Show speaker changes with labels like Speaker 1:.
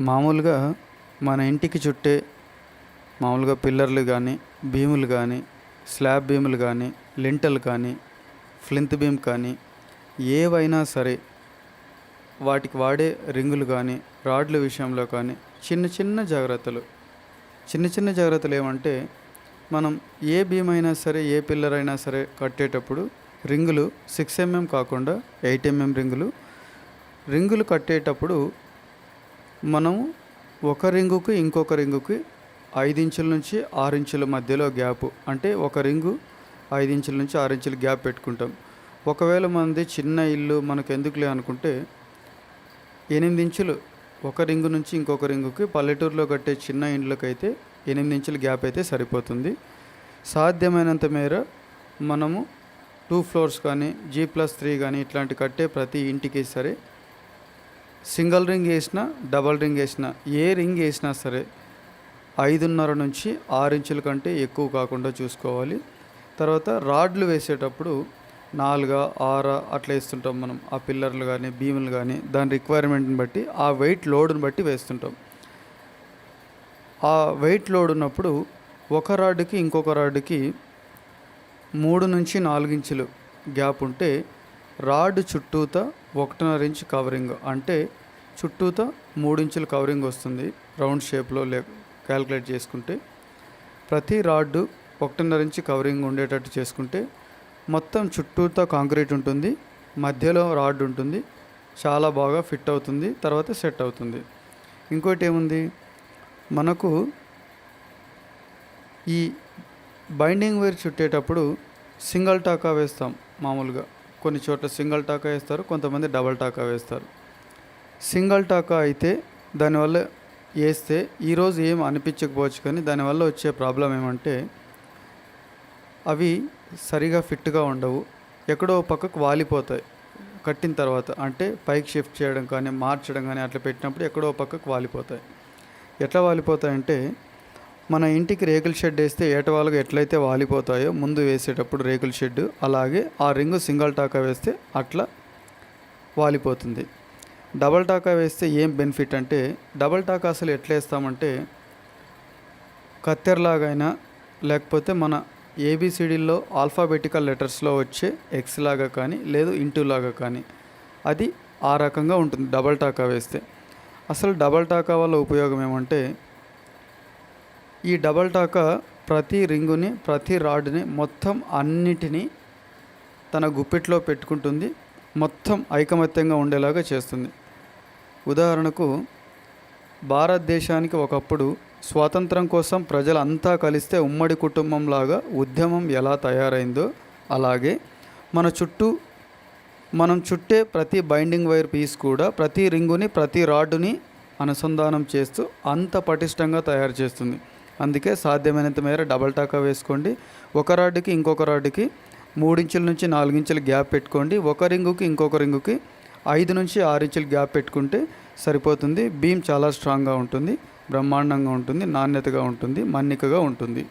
Speaker 1: మామూలుగా మన ఇంటికి చుట్టే మామూలుగా పిల్లర్లు కానీ, బీములు కానీ, స్లాబ్ బీములు కానీ, లింటల్ కానీ, ఫ్లింత్ బీమ్ కానీ ఏవైనా సరే వాటికి వాడే రింగులు కానీ, రాడ్ల విషయంలో కానీ చిన్న చిన్న జాగ్రత్తలు ఏమంటే, మనం ఏ బీమ్ అయినా సరే, ఏ పిల్లర్ అయినా సరే కట్టేటప్పుడు రింగులు 6 mm కాకుండా 8 mm రింగులు కట్టేటప్పుడు మనము ఒక రింగుకి ఇంకొక రింగుకి 5 ఇంచుల నుంచి 6 ఇంచుల మధ్యలో గ్యాపు, అంటే ఒక రింగు 5 ఇంచుల నుంచి 6 ఇంచుల గ్యాప్ పెట్టుకుంటాం. ఒకవేళ మనది చిన్న ఇల్లు మనకు ఎందుకులే అనుకుంటే 8 ఇంచులు ఒక రింగు నుంచి ఇంకొక రింగుకి, పల్లెటూరులో కట్టే చిన్న ఇండ్లకైతే 8 ఇంచుల గ్యాప్ అయితే సరిపోతుంది. సాధ్యమైనంత మేర మనము 2 floors కానీ, G+3 కానీ ఇట్లాంటి కట్టే ప్రతి ఇంటికి సరే సింగిల్ రింగ్ వేసినా, డబల్ రింగ్ వేసినా, ఏ రింగ్ వేసినా సరే 5.5 నుంచి 6 ఇంచుల కంటే ఎక్కువ కాకుండా చూసుకోవాలి. తర్వాత రాడ్లు వేసేటప్పుడు 4, 6 అట్లా వేస్తుంటాం మనం. ఆ పిల్లర్లు కానీ, బీములు కానీ దాని రిక్వైర్మెంట్ని బట్టి, ఆ వెయిట్ లోడ్ని బట్టి వేస్తుంటాం. ఆ వెయిట్ లోడ్ ఉన్నప్పుడు ఒక రాడ్కి ఇంకొక రాడ్కి 3 నుంచి 4 ఇంచులు గ్యాప్ ఉంటే రాడ్ చుట్టూతా 1.5 ఇంచ్ కవరింగ్, అంటే చుట్టూతా 3 ఇంచుల కవరింగ్ వస్తుంది. రౌండ్ షేప్లో క్యాల్కులేట్ చేసుకుంటే ప్రతి రాడ్డు 1.5 ఇంచ్ కవరింగ్ ఉండేటట్టు చేసుకుంటే మొత్తం చుట్టూతా కాంక్రీట్ ఉంటుంది, మధ్యలో రాడ్ ఉంటుంది, చాలా బాగా ఫిట్ అవుతుంది, తర్వాత సెట్ అవుతుంది. ఇంకోటి ఏముంది, మనకు ఈ బైండింగ్ వైర్ చుట్టేటప్పుడు సింగిల్ టాకా వేస్తాం. మామూలుగా కొన్ని చోట్ల సింగిల్ టాకా వేస్తారు, కొంతమంది డబల్ టాకా వేస్తారు. సింగిల్ టాకా అయితే దానివల్ల వేస్తే ఈరోజు ఏం అనిపించకపోవచ్చు, కానీ దానివల్ల వచ్చే ప్రాబ్లం ఏమంటే అవి సరిగా ఫిట్గా ఉండవు, ఎక్కడో పక్కకు వాలిపోతాయి. కట్టిన తర్వాత అంటే పైకి షిఫ్ట్ చేయడం కానీ, మార్చడం కానీ అట్లా పెట్టినప్పుడు ఎక్కడో పక్కకు వాలిపోతాయి. ఎట్లా వాలిపోతాయంటే, మన ఇంటికి రేకుల షెడ్ వేస్తే ఏటవాలుగా ఎట్లయితే వాలిపోతాయో ముందు వేసేటప్పుడు రేకుల షెడ్, అలాగే ఆ రింగు సింగిల్ టాకా వేస్తే అట్లా వాలిపోతుంది. డబల్ టాకా వేస్తే ఏం బెనిఫిట్ అంటే, డబల్ టాకా అసలు ఎట్లా వేస్తామంటే కత్తెరలాగైనా, లేకపోతే మన ఏబిసిడీల్లో ఆల్ఫాబెటికల్ లెటర్స్లో వచ్చే ఎక్స్ లాగా కానీ, లేదు ఇంటూ లాగా కానీ, అది ఆ రకంగా ఉంటుంది డబల్ టాకా వేస్తే. అసలు డబల్ టాకా వల్ల ఉపయోగం ఏమంటే, ఈ డబల్ టాకా ప్రతి రింగుని, ప్రతి రాడ్ని, మొత్తం అన్నిటినీ తన గుప్పిట్లో పెట్టుకుంటుంది, మొత్తం ఐకమత్యంగా ఉండేలాగా చేస్తుంది. ఉదాహరణకు భారతదేశానికి ఒకప్పుడు స్వాతంత్రం కోసం ప్రజలంతా కలిస్తే ఉమ్మడి కుటుంబంలాగా ఉద్యమం ఎలా తయారైందో, అలాగే మనం చుట్టే ప్రతి బైండింగ్ వైర్ పీస్ కూడా ప్రతి రింగుని, ప్రతి రాడ్డుని అనుసంధానం చేస్తూ అంత పటిష్టంగా తయారు చేస్తుంది. అందుకే సాధ్యమైనంత మేర డబల్ టాకా వేసుకోండి. ఒక రాడ్డుకి ఇంకొక రాడ్డుకి 3 ఇంచుల నుంచి 4 ఇంచుల గ్యాప్ పెట్టుకోండి. ఒక రింగుకి ఇంకొక రింగుకి 5 నుంచి 6 ఇంచుల గ్యాప్ పెట్టుకుంటే సరిపోతుంది. బీమ్ చాలా స్ట్రాంగ్గా ఉంటుంది, బ్రహ్మాండంగా ఉంటుంది, నాణ్యతగా ఉంటుంది, మన్నికగా ఉంటుంది.